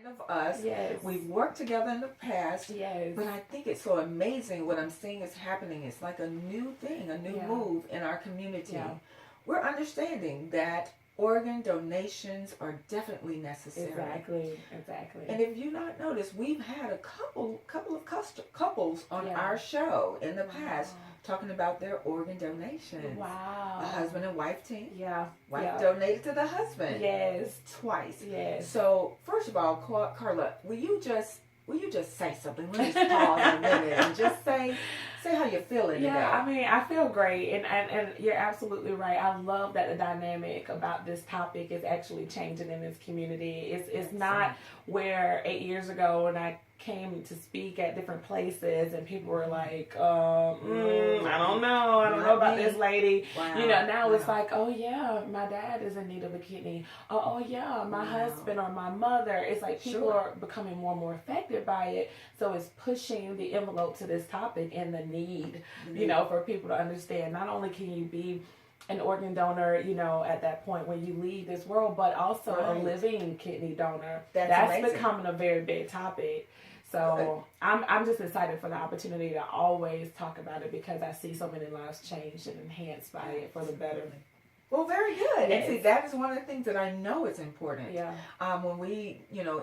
of us. Yes. We've worked together in the past. Yes. But I think it's so amazing what I'm seeing is happening. It's like a new thing, a new move in our community. Yeah. We're understanding that organ donations are definitely necessary. Exactly. And if you not noticed, we've had a couple of couples on our show in the past talking about their organ donations. Wow. A husband and wife team. Yeah. Wife donated to the husband. Yes. Twice. Yes. So first of all, Carla, will you just say something? Let me just pause a minute and just say how you're feeling today. I mean, I feel great, and you're absolutely right. I love that the dynamic about this topic is actually changing in this community. It's not where 8 years ago when I came to speak at different places and people were like, I don't know about this lady. Wow. Now it's like, oh yeah, my dad is in need of a kidney. Oh yeah, my husband or my mother. It's like people are becoming more and more affected by it. So it's pushing the envelope to this topic and the need, for people to understand. Not only can you be an organ donor, at that point when you leave this world, but also a living kidney donor. That's becoming a very big topic. So I'm just excited for the opportunity to always talk about it because I see so many lives changed and enhanced by it for the better. Well, very good. And see, that is one of the things that I know is important. Yeah. When we,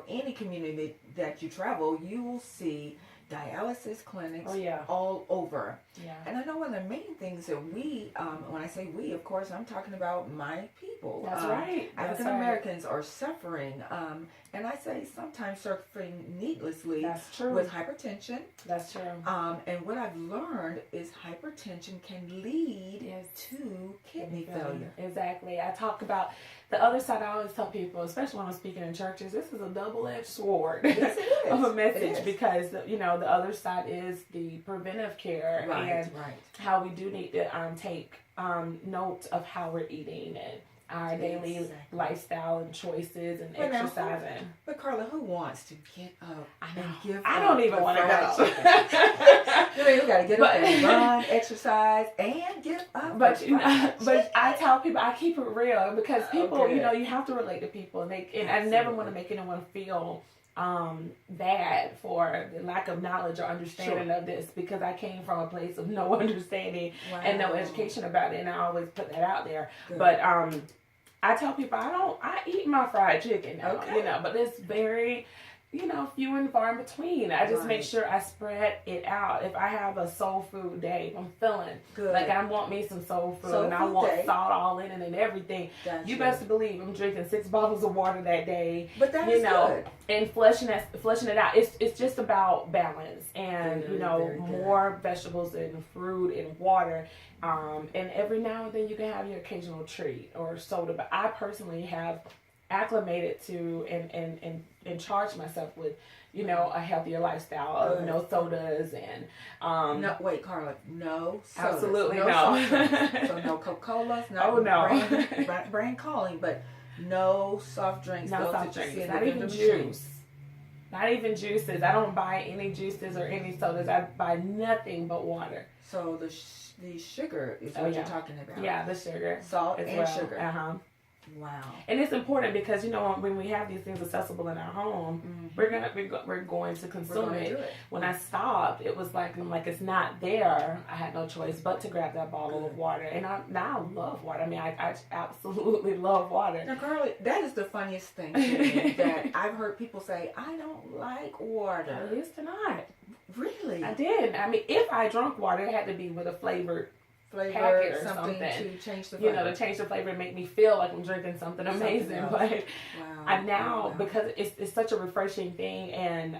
any community that you travel, you will see dialysis clinics all over. Yeah. And I know one of the main things that we, when I say we, of course, I'm talking about my people. That's right. African Americans are suffering, and I say sometimes suffering needlessly with hypertension. That's true. And what I've learned is hypertension can lead to kidney failure. Exactly. I talk about the other side. I always tell people, especially when I'm speaking in churches, this is a double-edged sword of a message because, the other side is the preventive care and how we do need to take note of how we're eating and our daily lifestyle and choices and exercising. But Carla, who wants to get up and give I don't even want to go. You got to get up and run, exercise, and get up. But I tell people, I keep it real because people, you have to relate to people, and I never want to make anyone feel bad for the lack of knowledge or understanding of this because I came from a place of no understanding and no education about it, and I always put that out there. Good. But I tell people I eat my fried chicken now, but it's very few and far in between. I just make sure I spread it out. If I have a soul food day, I'm feeling good. Like I want me some soul food, and I want salt all in it and everything. Gotcha. You best believe I'm drinking 6 bottles of water that day. But that's good. And flushing it out. It's just about balance and more vegetables and fruit and water. And every now and then you can have your occasional treat or soda. But I personally have acclimated to and charge myself with a healthier lifestyle of no sodas and no, wait, Carla, no sodas. Absolutely no. So no Coca-Colas, brand calling, but no soft drinks. No soft drinks, not even juice. Not even juices. I don't buy any juices or any sodas. I buy nothing but water. So the sugar is what you're talking about. Yeah, the sugar. Salt and sugar. Wow. And it's important because when we have these things accessible in our home, we're going to consume it. When I stopped, it was like it's not there. I had no choice but to grab that bottle of water, and I love water. I mean, I absolutely love water. Now, Carla, that is the funniest thing to me that I've heard people say. I don't like water. I used to not. Really? I did. I mean, if I drank water, it had to be with a flavor packet or something to change the flavor. To change the flavor and make me feel like I'm drinking something amazing. But I now, because it's such a refreshing thing, and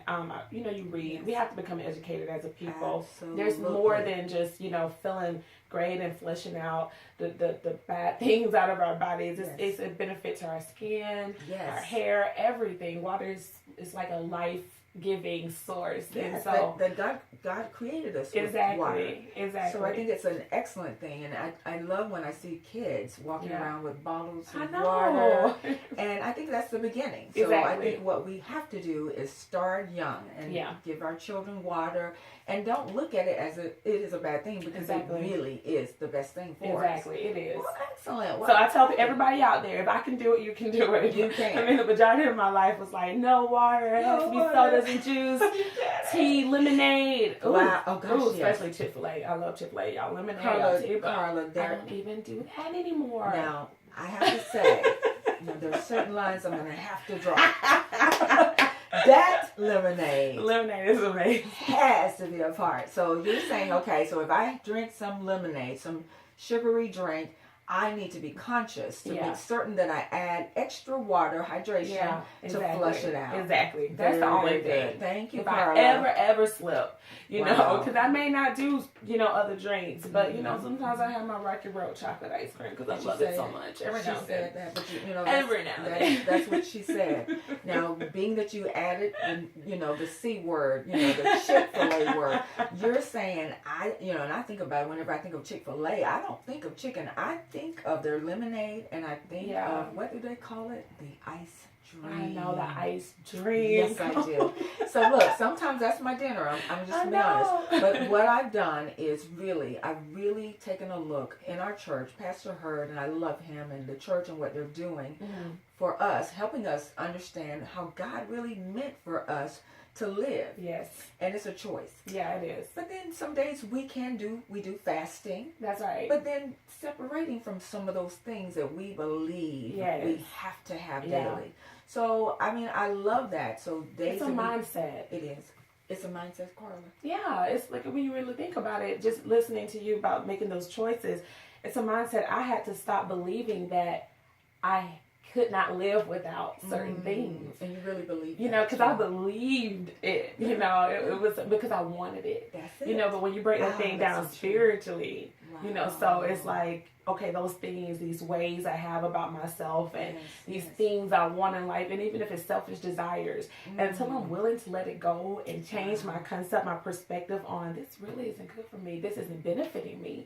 you read. We have to become educated as a people. Absolutely. There's more than just feeling great and fleshing out the bad things out of our bodies. It's a benefit to our skin, our hair, everything. Water is like a life giving source. Yes, and so that God created us with water. Exactly. So I think it's an excellent thing, and I love when I see kids walking around with bottles of I know. water, and I think that's the beginning. So Exactly. I think what we have to do is start young and give our children water, and don't look at it as it is a bad thing, because it really is the best thing for us. Exactly, it is. Well, excellent. Well, so I tell everybody out there, if I can do it, you can do it. You can. I mean, the majority of my life was like, no water, it has to be sodas and juice, tea, lemonade. Ooh. Wow. Oh, gosh, Ooh, especially Chick-fil-A. I love Chick-fil-A, y'all. Lemonade, Carla, tea, Carla, I don't even do that anymore. Now, I have to say, there are certain lines I'm going to have to draw. That lemonade is amazing. has to be a part. So you're saying, okay, so if I drink some lemonade, some sugary drink, I need to be conscious to make certain that I add extra water, hydration, to flush it out. Exactly. That's the only thing. Thank you, if Carla. I ever slip, you know, because I may not do, other drinks, but, sometimes I have my Rocky Road chocolate ice cream because I love it so much. Every now and then. That, but every now and then. That's what she said. Now, being that you added, the C word, the Chick-fil-A word, you're saying, and I think about it whenever I think of Chick-fil-A, I don't think of chicken. I think of their lemonade, and I think of, what do they call it? The ice dream. I know, the ice dream. Yes, I do. So look, sometimes that's my dinner. I'm just to be honest. But what I've done is I've really taken a look in our church. Pastor Hurd, and I love him and the church and what they're doing for us, helping us understand how God really meant for us to live. Yes. And it's a choice. Yeah, it is. But then some days we do fasting. That's right. But then separating from some of those things that we believe we have to have daily. So, I love that. So days it's a mindset. It is. It's a mindset, Carla. Yeah, it's like when you really think about it, just listening to you about making those choices, it's a mindset. I had to stop believing that I could not live without certain things. And you really believe because I believed it. It was because I wanted it. That's it. But when you break that thing down spiritually, so it's like, okay, those things, these ways I have about myself and these things I want in life, and even if it's selfish desires, until I'm willing to let it go and change my concept, my perspective on this really isn't good for me, this isn't benefiting me,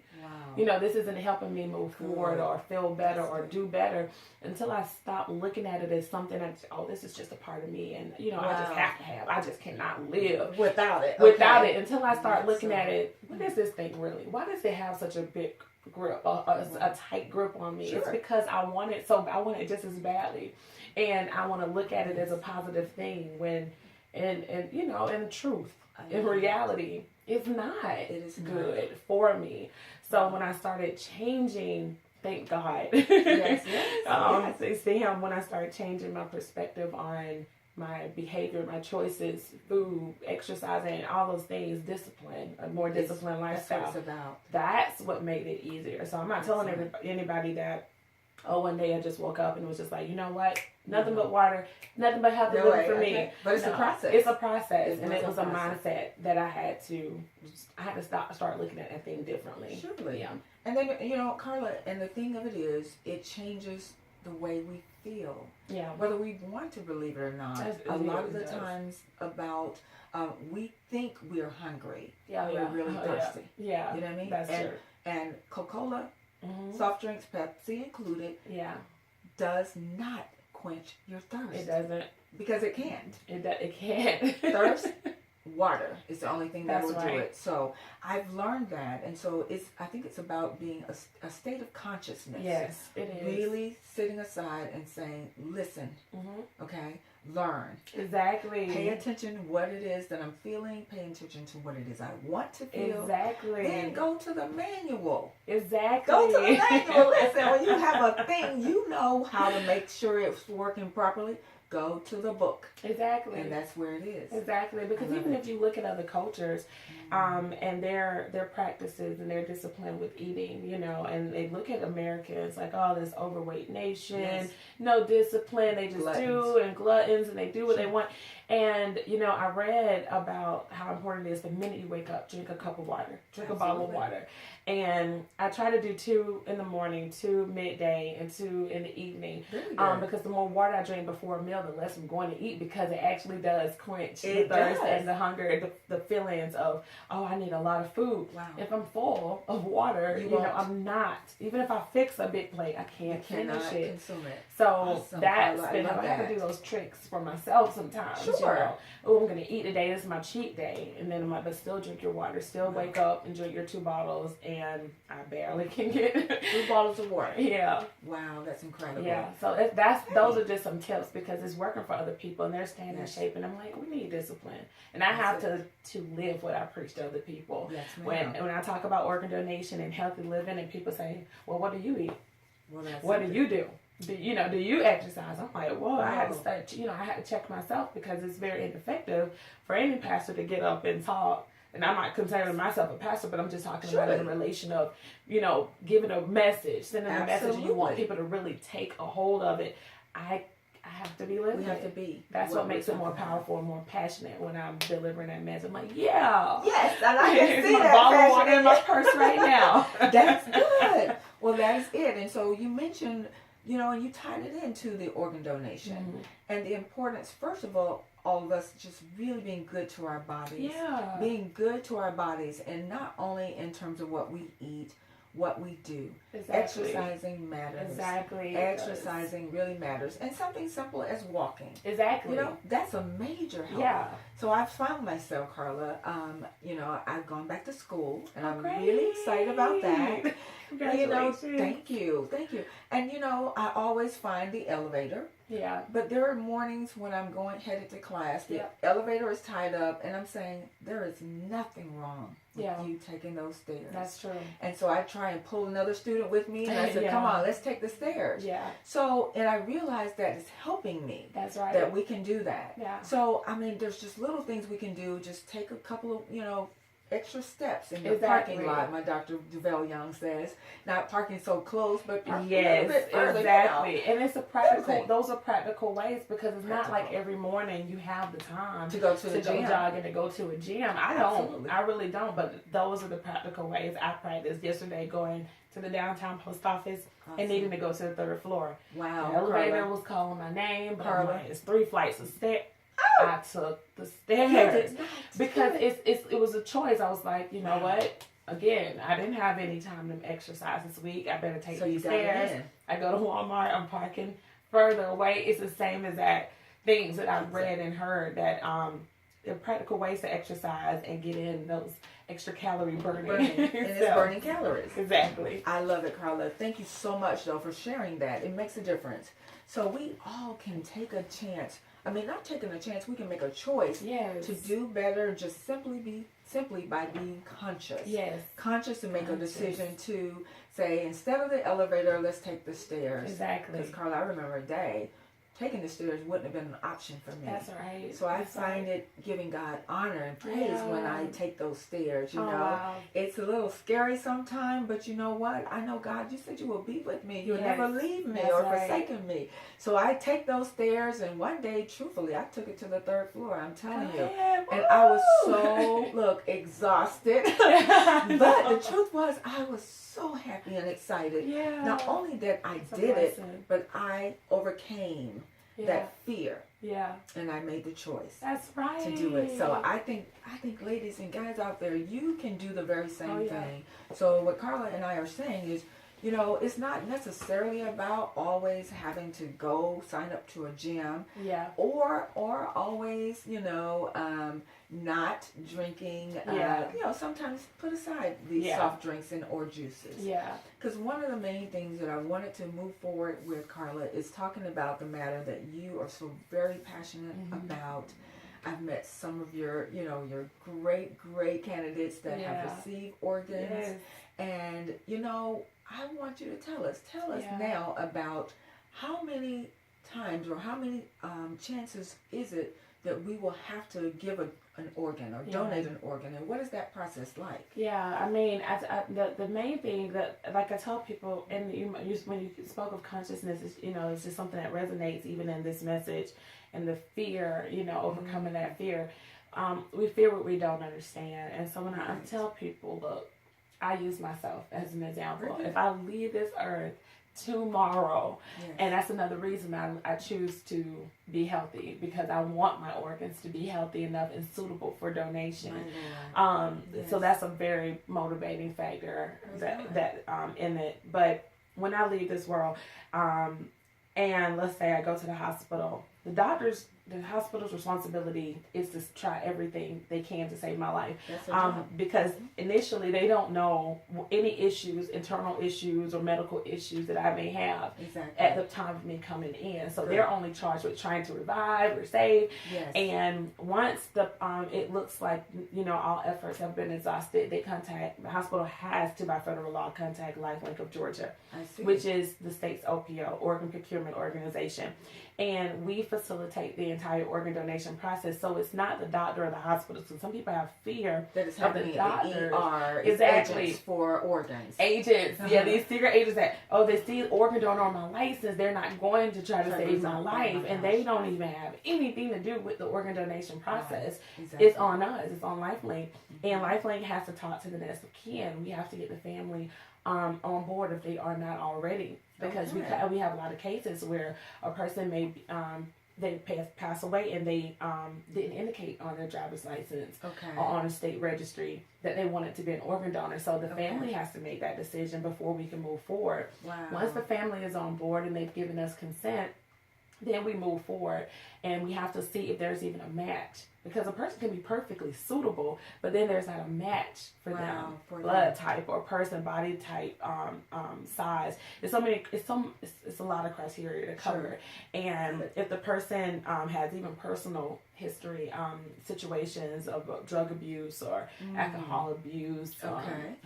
this isn't helping me move forward or feel better or do better, until I stop looking at it as something that, this is just a part of me, and I just have to have, I just cannot live without it. Until I start looking at it, what is this thing really? Why does it have such a big grip, a tight grip on me? It's because I want it just as badly, and I want to look at it as a positive thing when, in truth, in reality, it's not. It is good for me. So when I started changing, thank God, yes. When I started changing my perspective on my behavior, my choices, food, exercising, all those things, discipline, a more disciplined lifestyle. That's what it's about. That's what made it easier. So I'm not telling anybody that, one day I just woke up and it was just like, you know what? Nothing but water, nothing but healthy living for me. But it's a process. It's a process. And it was a mindset that I had to start looking at that thing differently. Surely. Yeah. And then, Carla, and the thing of it is, it changes the way we feel. Yeah. Whether we want to believe it or not. A lot of the times about, we think we're hungry. Yeah. We're really thirsty. Yeah. You know what I mean? That's true. And Coca-Cola, soft drinks, Pepsi included, does not quench your thirst. It doesn't. Because it can't. It can't. Thirst, water is the only thing that will do it. So I've learned that, and so I think it's about being a state of consciousness. Yes, it is. Really sitting aside and saying, listen, okay, learn. Exactly. Pay attention to what it is that I'm feeling. Pay attention to what it is I want to feel. Exactly. Then go to the manual. Exactly. Go to the manual. Listen, when you have a thing, you know how to make sure it's working properly. Go to the book. Exactly. And that's where it is. Exactly. Because even if you look at other cultures, and their practices and their discipline with eating, and they look at Americans like, this overweight nation, no discipline, they just do, and gluttons, and they do what they want. And, I read about how important it is the minute you wake up, drink a cup of water, drink a bottle of water. And I try to do 2 in the morning, 2 midday, and 2 in the evening. Because the more water I drink before a meal, smell, the less I'm going to eat, because it actually does quench the It thirst does. and the hunger, the feelings of, oh, I need a lot of food. Wow. If I'm full of water, You you know, won't. I'm not. Even if I fix a big plate, I can't cannot finish it. consume it. So Awesome, that's Carla. been, I love I have to that. do those tricks for myself sometimes. Sure. You know? Oh, I'm going to eat today. This is my cheat day. And then I'm like, but still drink your water. Still wake up and drink your 2 bottles. And I barely can get 2 bottles of water. Yeah. Wow, that's incredible. Yeah. So those are just some tips, because it's working for other people and they're staying in shape. And I'm like, we need discipline. And I have to live what I preach to other people. Yes, ma'am. When I talk about organ donation and healthy living, and people say, well, what do you eat? Well, that's What do you do? Do you exercise? I'm like, well, I had to Wow. start, I had to check myself, because it's very ineffective for any pastor to get up and talk. And I'm not considering myself a pastor, but I'm just talking about in relation of, giving a message, sending a message, and you want people to really take a hold of it. I have to be living. We have to be. That's what makes it more powerful and more passionate when I'm delivering that message. I'm like, yeah. Yes, and I can see my that. bottle of water in my purse right now. That's good. Well, that is it. And so you mentioned, and you tied it into the organ donation and the importance, first of all of us just really being good to our bodies. Yeah. Being good to our bodies, and not only in terms of what we eat, what we do. Exactly. Exercising matters. Exactly. Exercising really matters. And something simple as walking. Exactly. That's a major help. Yeah. So I found myself, Carla, I've gone back to school, and I'm Great. really excited about that. Congratulations. Thank you. And I always find the elevator. Yeah. But there are mornings when I'm headed to class, the elevator is tied up, and I'm saying there is nothing wrong with you taking those stairs. That's true. And so I try and pull another student with me, and I said, come on, let's take the stairs. Yeah. So, and I realized that it's helping me. That's right. That we can do that. Yeah. So, there's just little things we can do. Just take a couple of, extra steps in the parking lot. My Dr. Duvel Young says, not parking so close, but parking a little bit further. Exactly. And it's those are practical ways, because it's not like every morning you have the time to go to the gym. Go jogging, to go to a gym. I really don't, but those are the practical ways I practiced yesterday, going to the downtown post office and needing to go to the 3rd floor. Wow. The elevator was calling my name, but it's 3 flights of steps. Oh. I took the stairs because it was a choice. I was like, you know what? Again, I didn't have any time to exercise this week. I better take these stairs. I go to Walmart. I'm parking further away. It's the same as that things that I've read and heard, that there are practical ways to exercise and get in those extra calorie burning. And it's burning calories. Exactly. I love it, Carla. Thank you so much, though, for sharing that. It makes a difference. So we all can take a chance. Not taking a chance, we can make a choice to do better, just simply by being conscious. Yes. Conscious to make a decision to say, instead of the elevator, let's take the stairs. Exactly. Because, Carla, I remember a day, taking the stairs wouldn't have been an option for me. That's right. So I find it giving God honor and praise when I take those stairs. Wow. It's a little scary sometimes, but you know what? I know, God, you said you will be with me. You'll never leave me or forsaken me. So I take those stairs, and one day, truthfully, I took it to the 3rd floor. I'm telling you. And I was so, exhausted. But the truth was, I was so happy and excited. Yeah. Not only that I did it, but I overcame that fear. Yeah. And I made the choice. That's right. To do it. So I think ladies and guys out there, you can do the very same thing. So what Carla and I are saying is, it's not necessarily about always having to go sign up to a gym. Yeah. Or always, not drinking. Sometimes put aside these soft drinks or juices. Yeah. Because one of the main things that I wanted to move forward with, Carla, is talking about the matter that you are so very passionate about. I've met some of your great candidates that have received organs. Yes. And, I want you to tell us now about how many times or how many chances is it that we will have to give an organ or donate an organ, and what is that process like? Yeah, the main thing that, like I tell people, and when you spoke of consciousness, it's just something that resonates even in this message, and the fear, overcoming that fear. We fear what we don't understand, and so when I tell people, look, I use myself as an example. If I leave this earth tomorrow. Yes. And that's another reason I choose to be healthy, because I want my organs to be healthy enough and suitable for donation. Yes. So that's a very motivating factor that in it. But when I leave this world, and let's say I go to the hospital, the hospital's responsibility is to try everything they can to save my life. Because initially they don't know any issues, internal issues or medical issues that I may have at the time of me coming in. So they're only charged with trying to revive or save. Yes. And once it looks like, all efforts have been exhausted, the hospital has to, by federal law, contact Lifelink of Georgia, which is the state's OPO, Organ Procurement Organization. And we facilitate the entire organ donation process. So it's not the doctor or the hospital. So some people have fear that is of the doctor. Agents for organs. Agents. Yeah, these secret agents that, they see organ donor on my license, they're not going to try to save my life. And they don't even have anything to do with the organ donation process. It's on us. It's on Lifelink. And Lifelink has to talk to the next of kin. We have to get the family on board if they are not already. Because we have a lot of cases where a person may they pass away and they didn't indicate on their driver's license or on a state registry that they wanted to be an organ donor. So the family has to make that decision before we can move forward. Wow. Once the family is on board and they've given us consent, then we move forward and we have to see if there's even a match. Because a person can be perfectly suitable, but then there's not a match for them. Blood type or person, body type, size. It's a lot of criteria to cover. And if the person has even personal history, situations of drug abuse or alcohol abuse,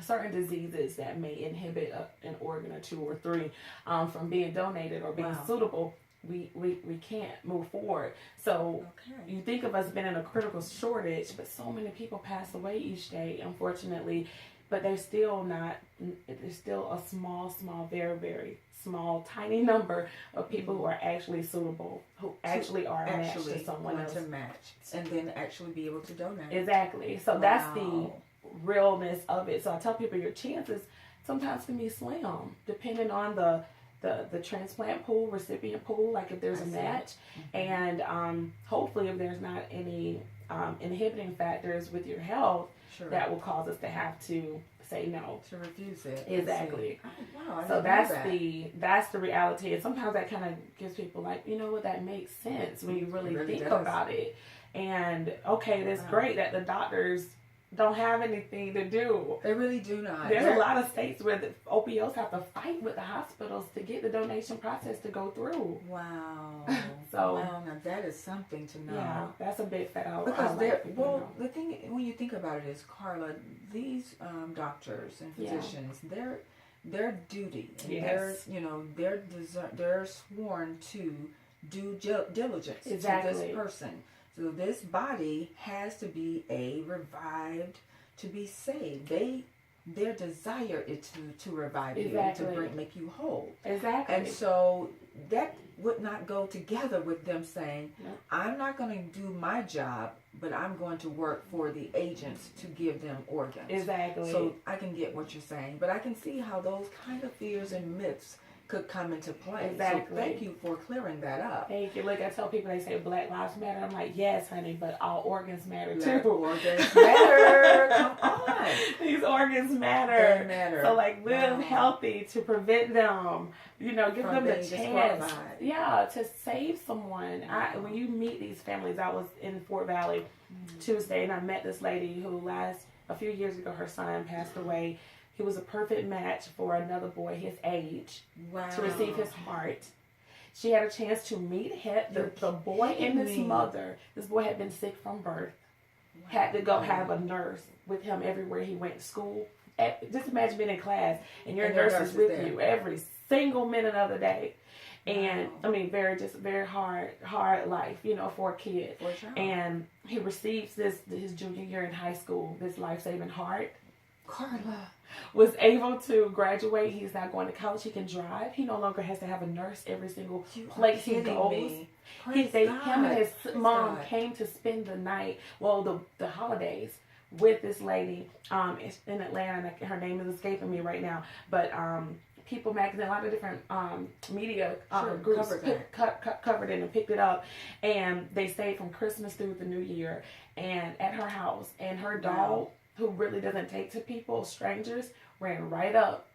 certain diseases that may inhibit an organ or two or three from being donated or being suitable, we can't move forward. So you think of us being in a critical shortage, but so many people pass away each day, unfortunately. But there's still a small, very, very small, tiny number of people who are actually suitable, who actually are a match to someone else. To match and then actually be able to donate. Exactly. So that's the realness of it. So I tell people your chances sometimes can be slim, depending on the transplant pool, recipient pool, like if there's a match, and hopefully if there's not any inhibiting factors with your health that will cause us to have to say no. To refuse it. Exactly. Oh, wow, so that's the reality, and sometimes that kind of gives people like, that makes sense when you really think about it. And that's great that the doctors don't have anything to do. They really do not. There's a lot of states where the OPOs have to fight with the hospitals to get the donation process to go through. Wow. Now that is something to know. Yeah, that's a big fact. Because the thing when you think about it is, Carla, these doctors and physicians, their duty, and they're sworn to do diligence to this person. So this body has to be revived to be saved. Their desire is to revive you, to make you whole. Exactly. And so that would not go together with them saying, I'm not going to do my job, but I'm going to work for the agents to give them organs. Exactly. So I can get what you're saying, but I can see how those kind of fears and myths could come into play. Exactly. So thank you for clearing that up. Thank you. Look, I tell people, they say Black Lives Matter. I'm like, yes, honey, but all organs matter Black too. Organs matter. Come on. These organs matter. They matter. So live healthy to prevent them. Give them the chance. Yeah, to save someone. When you meet these families, I was in Fort Valley Tuesday, and I met this lady who a few years ago, her son passed away. He was a perfect match for another boy his age to receive his heart. She had a chance to meet the boy and his mother. This boy had been sick from birth. Had to go have a nurse with him everywhere he went to school. Just imagine being in class and your nurse is with you every single minute of the day. And very hard life, for a kid. For a child. And he receives his junior year in high school, this life-saving heart. Carla was able to graduate. He's now going to college. He can drive. He no longer has to have a nurse every single place he goes. Him and his mom came to spend the night, the holidays, with this lady in Atlanta. Her name is escaping me right now, but People magazine, a lot of different media groups covered it and picked it up, and they stayed from Christmas through the New Year, and at her house, and her dog, who really doesn't take to people, strangers, ran right up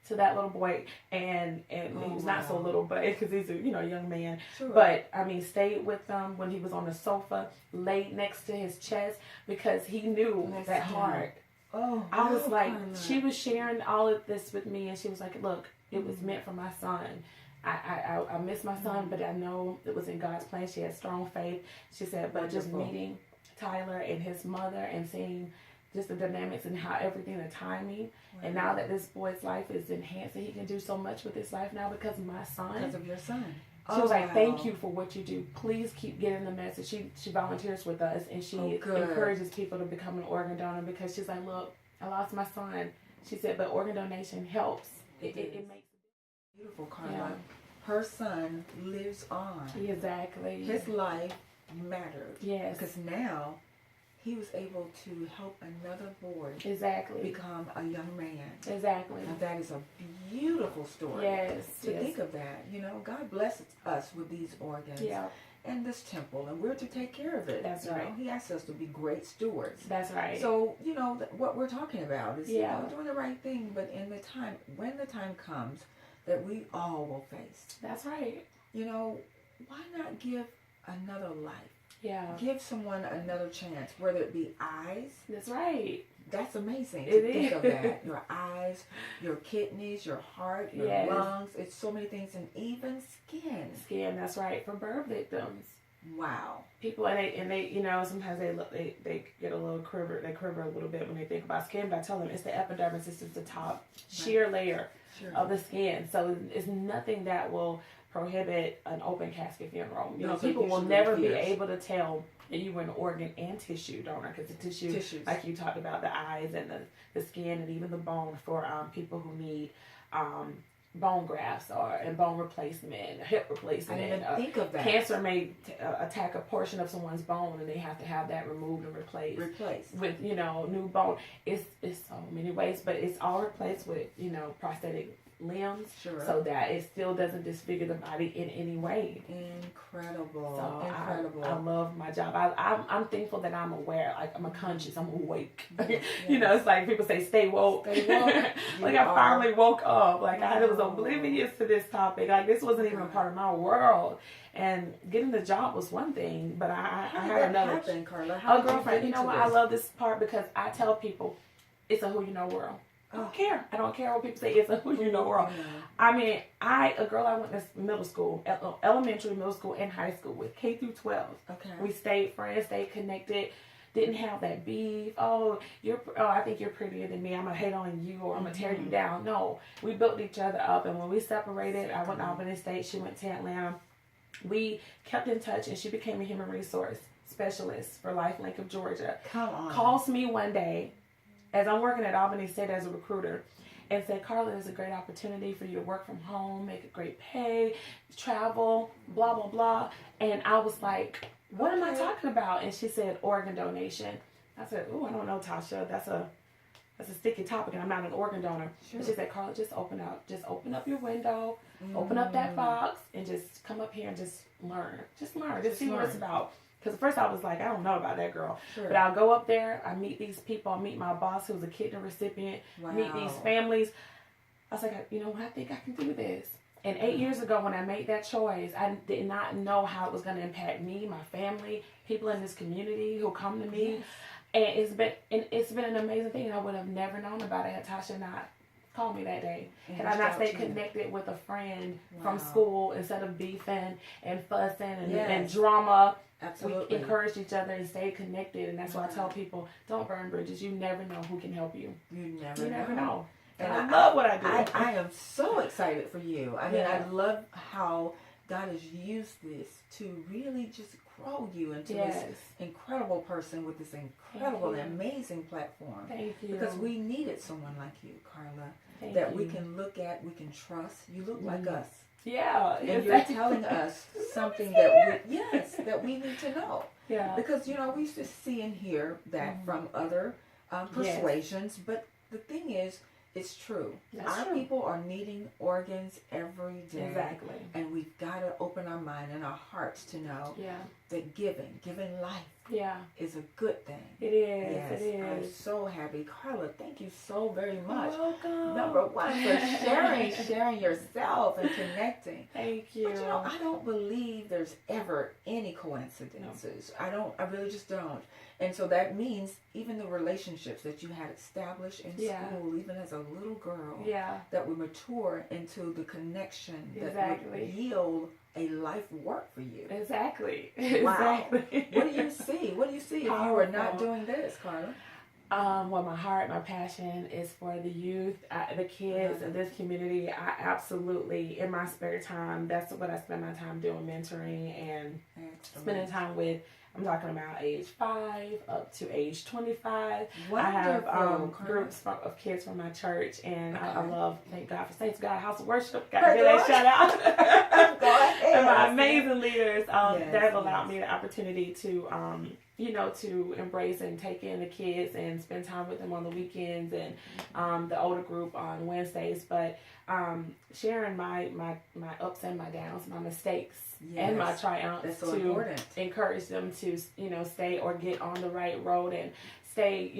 to that little boy, and he was not so little, but because he's a young man, but I mean stayed with them when he was on the sofa, laid next to his chest, because he knew that heart. I was like, she was sharing all of this with me, and she was like, look, it was meant for my son. I miss my son, but I know it was in God's plan. She had strong faith. She said, but just meeting Tyler and his mother and seeing just the dynamics and how everything, the timing, and now that this boy's life is enhanced and he can do so much with his life now because of my son. Because of your son. She was like, thank you for what you do. Please keep getting the message. She volunteers with us, and she encourages people to become an organ donor, because she's like, look, I lost my son. She said, but organ donation helps. It makes it beautiful, Carla. Her son lives on. Exactly. His life mattered. Yes. Because now he was able to help another boy become a young man. Exactly. And that is a beautiful story. Yes. To think of that. God blesses us with these organs. Yeah. And this temple, and we're to take care of it. That's right. He asks us to be great stewards. That's right. So, what we're talking about is doing the right thing, but when the time comes that we all will face. That's right. Why not give another life? Yeah. Give someone another chance, whether it be eyes. That's right. That's amazing to think of that. Your eyes, your kidneys, your heart, your lungs. It's so many things, and even skin. Skin, that's right, for birth victims. Wow. People, and they sometimes they get a little quiver. They quiver a little bit when they think about skin, but I tell them it's the epidermis. It's just the top sheer layer of the skin. So it's nothing that will prohibit an open casket funeral. People will never be able to tell that you were an organ and tissue donor, because the tissue, like you talked about, the eyes and the skin and even the bone for people who need bone grafts and bone replacement, hip replacement. I didn't even think of that. Cancer may attack a portion of someone's bone, and they have to have that removed and replaced with new bone. It's so many ways, but it's all replaced with prosthetic limbs, so that it still doesn't disfigure the body in any way. Incredible. So Incredible. I love my job. I'm thankful that I'm aware. Like, I'm conscious. I'm awake. It's like people say, stay woke. Stay woke. Like, I finally woke up. Like, I was oblivious to this topic. Like, this wasn't even a part of my world. And getting the job was one thing, but I had another. How did that happen, Carla? How girlfriend, you know what? I love this part because I tell people it's a who you know world. I don't care. I don't care what people say. It's a who you know world. I mean, a girl I went to middle school, elementary, middle school, and high school with, K through 12. Okay. We stayed friends, stayed connected. Didn't have that beef. I think you're prettier than me. I'm gonna hate on you, or I'm gonna tear you down. No, we built each other up. And when we separated, I went to Albany State. She went to Atlanta. We kept in touch, and she became a human resource specialist for LifeLink of Georgia. Come on. Calls me one day, as I'm working at Albany State as a recruiter, and said, Carla, there's a great opportunity for you to work from home, make a great pay, travel, blah, blah, blah. And I was like, what am I talking about? And she said, organ donation. I said, I don't know, Tasha. That's a sticky topic, and I'm not an organ donor. Sure. And she said, Carla, just open up your window, open up that box, and just come up here and just learn. Just see what it's about. Because at first I was like, I don't know about that girl. Sure. But I'll go up there, I meet these people, I meet my boss who's a kidney recipient, meet these families. I was like, I think I can do this. And 8 years ago when I made that choice, I did not know how it was going to impact me, my family, people in this community who come to me. Yes. And it's been an amazing thing. I would have never known about it had Tasha not called me that day. Had I not stayed connected with a friend from school instead of beefing and fussing and drama. Absolutely. We encouraged each other and stayed connected, and that's why I tell people, don't burn bridges. You never know who can help you. You never know. And I love what I do. I am so excited for you. I mean, I love how God has used this to really just grow you into this incredible person with this incredible and amazing platform. Thank you. Because we needed someone like you, Carla, that we can look at, we can trust. You look like us. Yeah. And you're telling us something that we need to know. Yeah. Because, we used to see and hear that from other persuasions, but the thing is, It's true. That's Our true. people are needing organs every day. Exactly. And we've got to open our mind and our hearts to know that giving life is a good thing. It is. Yes, It I'm is. so happy. Carla, thank you so very much. You're welcome. Number one, for sharing yourself and connecting. Thank you. But I don't believe there's ever any coincidences. No. I really just don't. And so that means even the relationships that you had established in school, even as a little girl, that would mature into the connection that would yield a life work for you. Exactly. Wow. Exactly. What do you see? What do you see if you were not doing this, Carla? Well, my heart, my passion is for the youth, the kids in this community. I absolutely, in my spare time, that's what I spend my time doing, mentoring and spending time with. I'm talking about age 5 up to age 25. Wonderful. I have groups of kids from my church, and I love, thank God for Saints God House of Worship. Got to give that shout out. Go ahead. And my amazing leaders that have allowed me the opportunity to, to embrace and take in the kids and spend time with them on the weekends, and the older group on Wednesdays. But sharing my ups and my downs, my mistakes and my triumphs, so to important. Encourage them to stay or get on the right road and stay,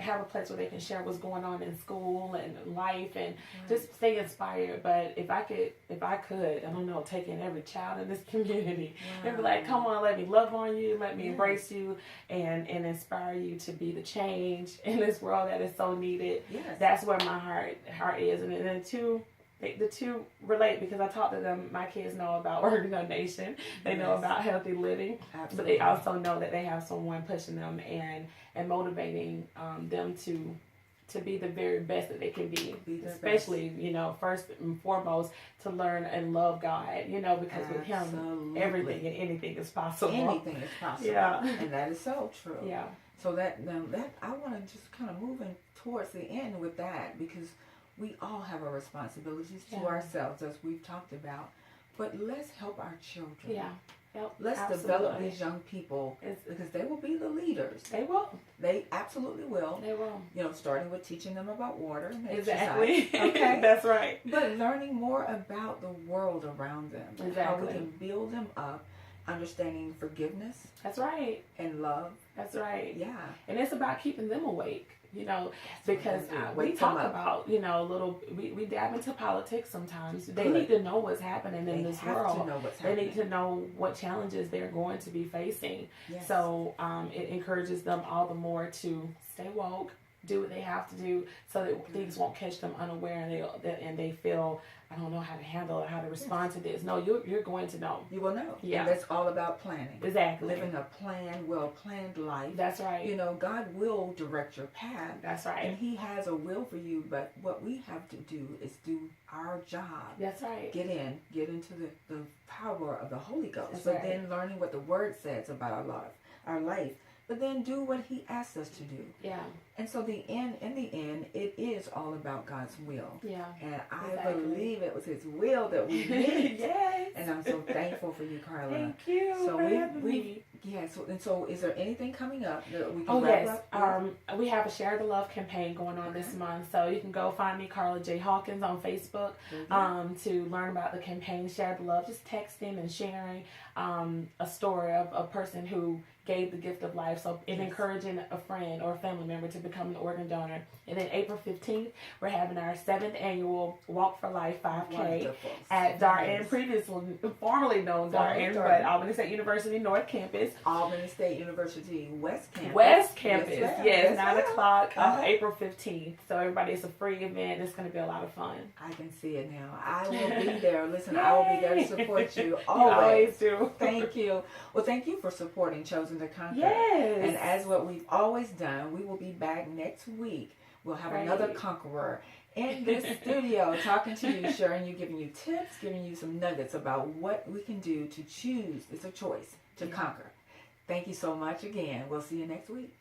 have a place where they can share what's going on in school and life, and just stay inspired. But if I could, I don't know, take in every child in this community and be like, come on, let me love on you, let me embrace you, and inspire you to be the change in this world that is so needed. That's where my heart is. And then the two relate, because I talk to them. My kids know about organ donation. They know about healthy living. Absolutely. But they also know that they have someone pushing them and motivating them to be the very best that they can be. Especially, first and foremost, to learn and love God, because with Him, everything and anything is possible. Anything is possible. Yeah. And that is so true. Yeah. So that I want to just kind of move in towards the end with that, because we all have our responsibilities to ourselves, as we've talked about. But let's help our children. Yeah. Yep, let's develop these young people, because they will be the leaders. They will. They absolutely will. They will. Starting with teaching them about water and exercise. Okay. That's right. But learning more about the world around them. Exactly. How we can build them up, understanding forgiveness. That's right. And love. That's right. Yeah. And it's about keeping them awake. Because we talk about, we dab into politics sometimes. They need to know what's happening in this world. They need to know what challenges they're going to be facing. Yes. So it encourages them all the more to stay woke, do what they have to do, so that things won't catch them unaware, and they feel, I don't know how to handle it, how to respond to this. No, you're going to know. You will know. Yeah. And that's all about planning. Exactly. Living a well-planned life. That's right. God will direct your path. That's right. And He has a will for you, but what we have to do is do our job. That's right. Get into the power of the Holy Ghost. That's right. Then learning what the Word says about our life. But then do what He asks us to do. Yeah. And so in the end, it is all about God's will. Yeah. And I believe it was His will that we did. Yes. And I'm so thankful for you, Carla. Thank you. So so is there anything coming up that we can wrap up? We have a Share the Love campaign going on this month. So you can go find me, Carla J. Hawkins, on Facebook to learn about the campaign, Share the Love. Just texting and sharing a story of a person who gave the gift of life. So encouraging a friend or a family member to become an organ donor. And then April 15th, we're having our 7th annual Walk for Life 5K at Darden, formerly known Darden, but Albany State University North Campus. Albany State University West Campus. West Campus, yes, 9 o'clock, April 15th. So everybody, it's a free event. It's going to be a lot of fun. I can see it now. I will be there. Listen, I will be there to support you always. You always do. Thank you. Well, thank you for supporting Chosen to Conquer. Yes. And as what we've always done, we will be back next week. We'll have another conqueror in this studio talking to you, sharing you, giving you tips, giving you some nuggets about what we can do to choose. It's a choice to conquer. Thank you so much again. We'll see you next week.